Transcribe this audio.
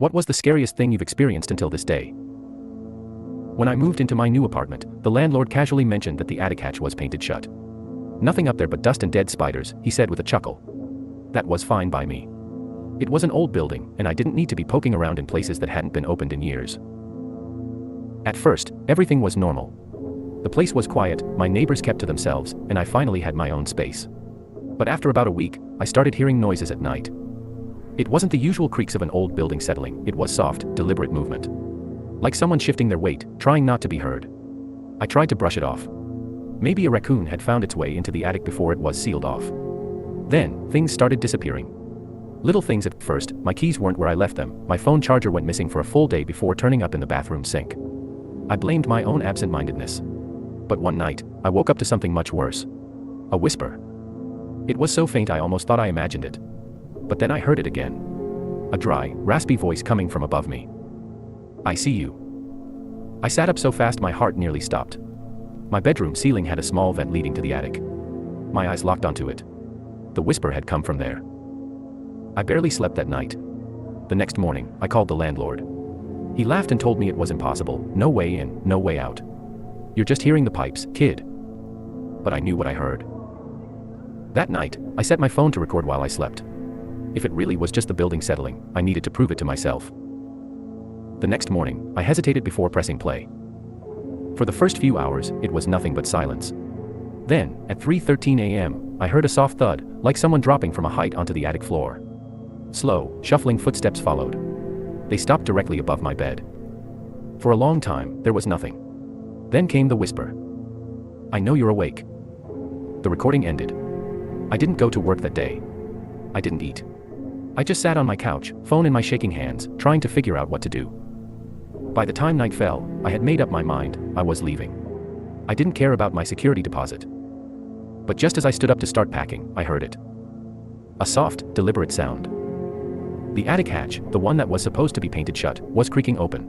What was the scariest thing you've experienced until this day? When I moved into my new apartment, the landlord casually mentioned that the attic hatch was painted shut. Nothing up there but dust and dead spiders, he said with a chuckle. That was fine by me. It was an old building, and I didn't need to be poking around in places that hadn't been opened in years. At first, everything was normal. The place was quiet, my neighbors kept to themselves, and I finally had my own space. But after about a week, I started hearing noises at night. It wasn't the usual creaks of an old building settling, it was soft, deliberate movement. Like someone shifting their weight, trying not to be heard. I tried to brush it off. Maybe a raccoon had found its way into the attic before it was sealed off. Then, things started disappearing. Little things at first, my keys weren't where I left them, my phone charger went missing for a full day before turning up in the bathroom sink. I blamed my own absent-mindedness. But one night, I woke up to something much worse. A whisper. It was so faint I almost thought I imagined it. But then I heard it again. A dry, raspy voice coming from above me. I see you. I sat up so fast my heart nearly stopped. My bedroom ceiling had a small vent leading to the attic. My eyes locked onto it. The whisper had come from there. I barely slept that night. The next morning, I called the landlord. He laughed and told me it was impossible, no way in, no way out. You're just hearing the pipes, kid. But I knew what I heard. That night, I set my phone to record while I slept. If it really was just the building settling, I needed to prove it to myself. The next morning, I hesitated before pressing play. For the first few hours, it was nothing but silence. Then, at 3:13 a.m., I heard a soft thud, like someone dropping from a height onto the attic floor. Slow, shuffling footsteps followed. They stopped directly above my bed. For a long time, there was nothing. Then came the whisper. I know you're awake. The recording ended. I didn't go to work that day. I didn't eat. I just sat on my couch, phone in my shaking hands, trying to figure out what to do. By the time night fell, I had made up my mind, I was leaving. I didn't care about my security deposit. But just as I stood up to start packing, I heard it. A soft, deliberate sound. The attic hatch, the one that was supposed to be painted shut, was creaking open.